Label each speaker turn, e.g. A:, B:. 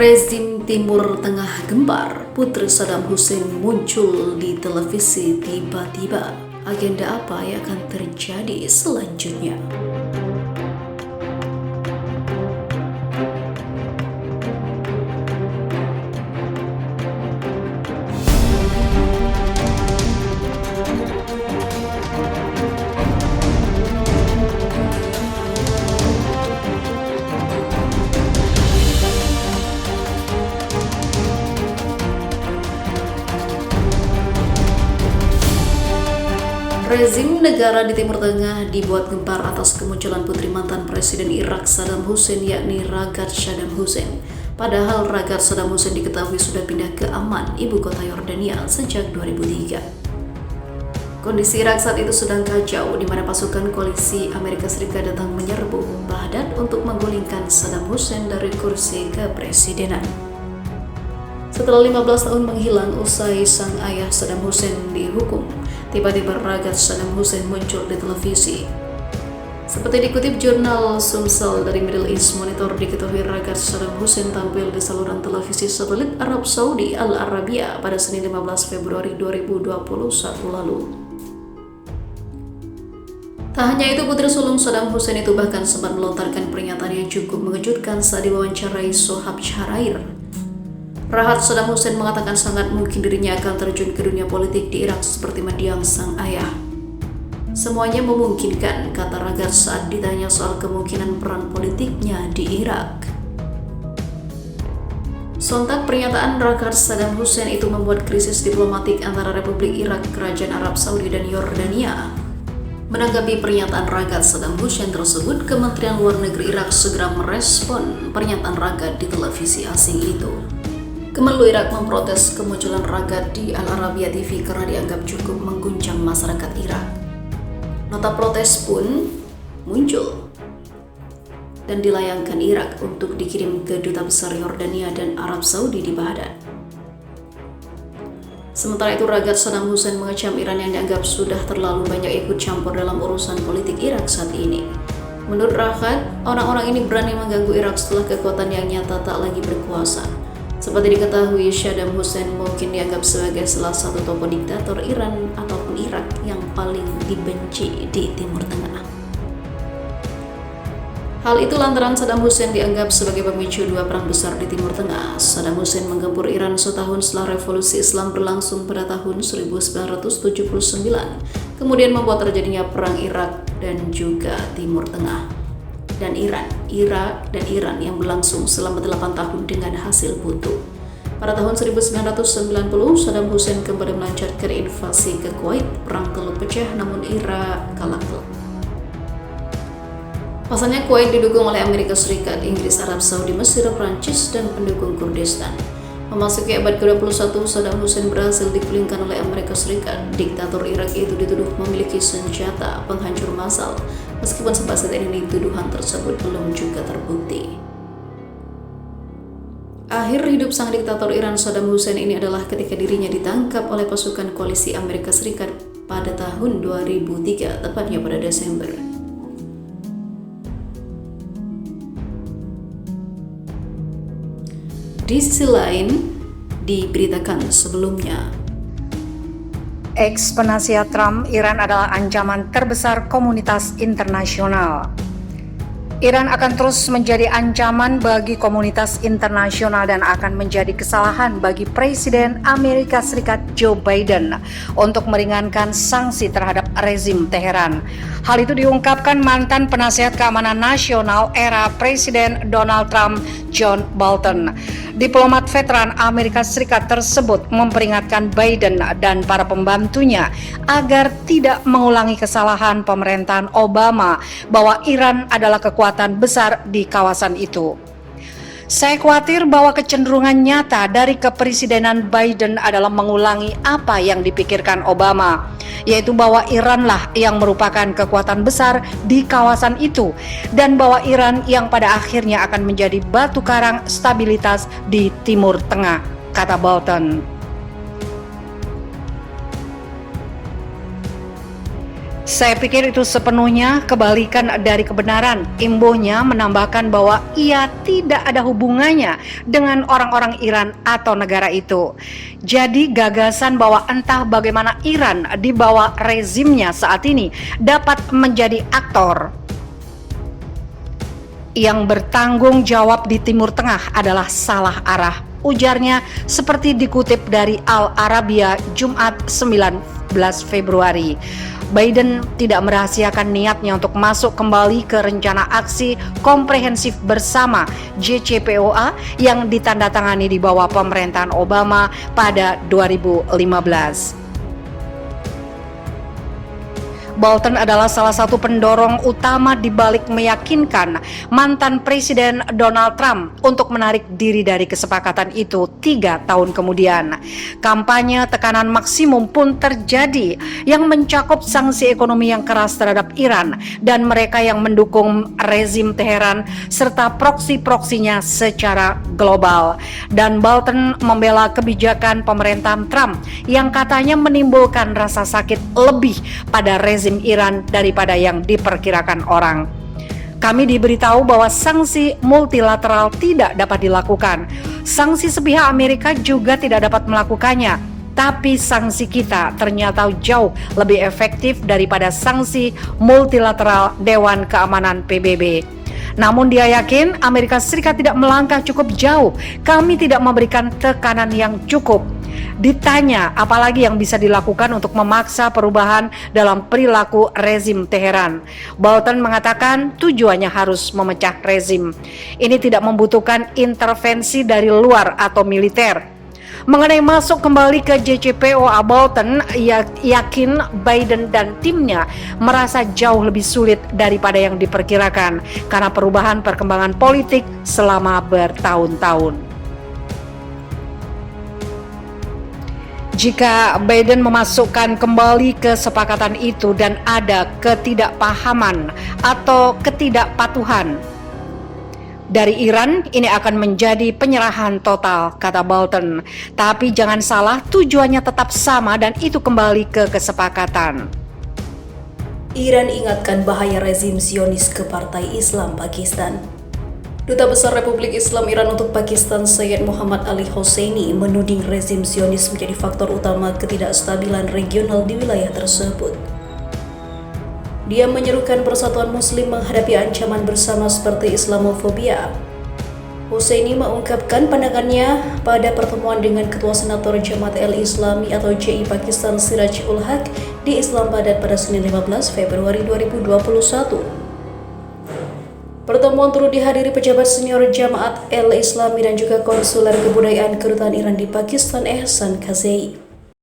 A: Rezim Timur Tengah gempar, Putri Saddam Hussein muncul di televisi tiba-tiba. Agenda apa yang akan terjadi selanjutnya? Rezim negara di Timur Tengah dibuat gempar atas kemunculan putri mantan Presiden Irak Saddam Hussein, yakni Ragad Saddam Hussein. Padahal Ragad Saddam Hussein diketahui sudah pindah ke Amman, ibu kota Yordania, sejak 2003. Kondisi Irak saat itu sedang kacau, di mana pasukan koalisi Amerika Serikat datang menyerbu Baghdad untuk menggulingkan Saddam Hussein dari kursi kepresidenan. Setelah 15 tahun menghilang usai sang ayah Saddam Hussein dihukum, tiba-tiba Ragad Saddam Hussein muncul di televisi. Seperti dikutip jurnal Sumsel dari Middle East Monitor, diketahui Ragad Saddam Hussein tampil di saluran televisi satelit Arab Saudi Al Arabiya pada Senin 15 Februari 2021 lalu. Tak hanya itu, putri sulung Saddam Hussein itu bahkan sempat melontarkan pernyataan yang cukup mengejutkan saat diwawancarai Sohab Shahrair. Ragad Saddam Hussein mengatakan sangat mungkin dirinya akan terjun ke dunia politik di Irak seperti mendiang sang ayah. Semuanya memungkinkan, kata Ragad saat ditanya soal kemungkinan peran politiknya di Irak. Sontak pernyataan Ragad Saddam Hussein itu membuat krisis diplomatik antara Republik Irak, Kerajaan Arab Saudi, dan Yordania. Menanggapi pernyataan Ragad Saddam Hussein tersebut, Kementerian Luar Negeri Irak segera merespon pernyataan Ragad di televisi asing itu. Kemenlu Irak memprotes kemunculan Ragad di Al Arabiya TV karena dianggap cukup mengguncang masyarakat Irak. Nota protes pun muncul dan dilayangkan Irak untuk dikirim ke Duta Besar Yordania dan Arab Saudi di Baghdad. Sementara itu, Ragad Saddam Hussein mengecam Iran yang dianggap sudah terlalu banyak ikut campur dalam urusan politik Irak saat ini. Menurut Ragad, orang-orang ini berani mengganggu Irak setelah kekuatan yang nyata tak lagi berkuasa. Seperti diketahui, Saddam Hussein mungkin dianggap sebagai salah satu tokoh diktator Iran ataupun Irak yang paling dibenci di Timur Tengah. Hal itu lantaran Saddam Hussein dianggap sebagai pemicu dua perang besar di Timur Tengah. Saddam Hussein menggempur Iran setahun setelah revolusi Islam berlangsung pada tahun 1979, kemudian membuat terjadinya perang Irak dan juga Timur Tengah. Dan Irak dan Iran yang berlangsung selama 8 tahun dengan hasil buntu. Pada tahun 1990, Saddam Hussein kembali melancarkan invasi ke Kuwait. Perang teluk pecah, namun Irak kalah telak. Pasalnya Kuwait didukung oleh Amerika Serikat, Inggris, Arab Saudi, Mesir, Prancis, dan pendukung Kurdistan. Memasuki abad ke-21, Saddam Hussein berhasil digulingkan oleh Amerika Serikat. Diktator Irak itu dituduh memiliki senjata penghancur massal, meskipun sampai saat ini tuduhan tersebut belum juga terbukti. Akhir hidup sang diktator Iran Saddam Hussein ini adalah ketika dirinya ditangkap oleh pasukan koalisi Amerika Serikat pada tahun 2003, tepatnya pada Desember. Di sisi lain, diberitakan sebelumnya,
B: ex-penasihat Trump, Iran adalah ancaman terbesar komunitas internasional. Iran akan terus menjadi ancaman bagi komunitas internasional dan akan menjadi kesalahan bagi Presiden Amerika Serikat Joe Biden untuk meringankan sanksi terhadap rezim Teheran. Hal itu diungkapkan mantan penasihat keamanan nasional era Presiden Donald Trump, John Bolton. Diplomat veteran Amerika Serikat tersebut memperingatkan Biden dan para pembantunya agar tidak mengulangi kesalahan pemerintahan Obama bahwa Iran adalah kekuatan besar di kawasan itu. Saya khawatir bahwa kecenderungan nyata dari kepresidenan Biden adalah mengulangi apa yang dipikirkan Obama, yaitu bahwa Iranlah yang merupakan kekuatan besar di kawasan itu dan bahwa Iran yang pada akhirnya akan menjadi batu karang stabilitas di Timur Tengah, kata Bolton. Saya pikir itu sepenuhnya kebalikan dari kebenaran. Imbuhnya menambahkan bahwa ia tidak ada hubungannya dengan orang-orang Iran atau negara itu. Jadi gagasan bahwa entah bagaimana Iran di bawah rezimnya saat ini dapat menjadi aktor yang bertanggung jawab di Timur Tengah adalah salah arah, ujarnya seperti dikutip dari Al Arabiya Jumat 19 Februari. Biden tidak merahasiakan niatnya untuk masuk kembali ke rencana aksi komprehensif bersama JCPOA yang ditandatangani di bawah pemerintahan Obama pada 2015. Bolton adalah salah satu pendorong utama di balik meyakinkan mantan Presiden Donald Trump untuk menarik diri dari kesepakatan itu 3 tahun kemudian. Kampanye tekanan maksimum pun terjadi yang mencakup sanksi ekonomi yang keras terhadap Iran dan mereka yang mendukung rezim Teheran serta proksi-proksinya secara global. Dan Bolton membela kebijakan pemerintahan Trump yang katanya menimbulkan rasa sakit lebih pada rezim Iran daripada yang diperkirakan orang. Kami diberitahu bahwa sanksi multilateral tidak dapat dilakukan. Sanksi sepihak Amerika juga tidak dapat melakukannya. Tapi sanksi kita ternyata jauh lebih efektif daripada sanksi multilateral Dewan Keamanan PBB. Namun dia yakin Amerika Serikat tidak melangkah cukup jauh. Kami tidak memberikan tekanan yang cukup. Ditanya apalagi yang bisa dilakukan untuk memaksa perubahan dalam perilaku rezim Teheran. Bolton mengatakan tujuannya harus memecah rezim. Ini tidak membutuhkan intervensi dari luar atau militer. Mengenai masuk kembali ke JCPOA, Bolton yakin Biden dan timnya merasa jauh lebih sulit daripada yang diperkirakan karena perubahan perkembangan politik selama bertahun-tahun. Jika Biden memasukkan kembali kesepakatan itu dan ada ketidakpahaman atau ketidakpatuhan dari Iran, ini akan menjadi penyerahan total, kata Bolton. Tapi jangan salah, tujuannya tetap sama dan itu kembali ke kesepakatan.
A: Iran ingatkan bahaya rezim Zionis ke Partai Islam Pakistan. Duta Besar Republik Islam Iran untuk Pakistan Syed Muhammad Ali Hosseini menuding rezim Zionis menjadi faktor utama ketidakstabilan regional di wilayah tersebut. Dia menyerukan persatuan Muslim menghadapi ancaman bersama seperti Islamofobia. Hosseini mengungkapkan pandangannya pada pertemuan dengan Ketua Senator Jamaat Al-Islami atau JI Pakistan Siraj ul Haq di Islamabad pada Senin 15 Februari 2021. Pertemuan turut dihadiri pejabat senior Jamaat Al-Islami dan juga konsuler kebudayaan kedutaan Iran di Pakistan Ehsan Kazei.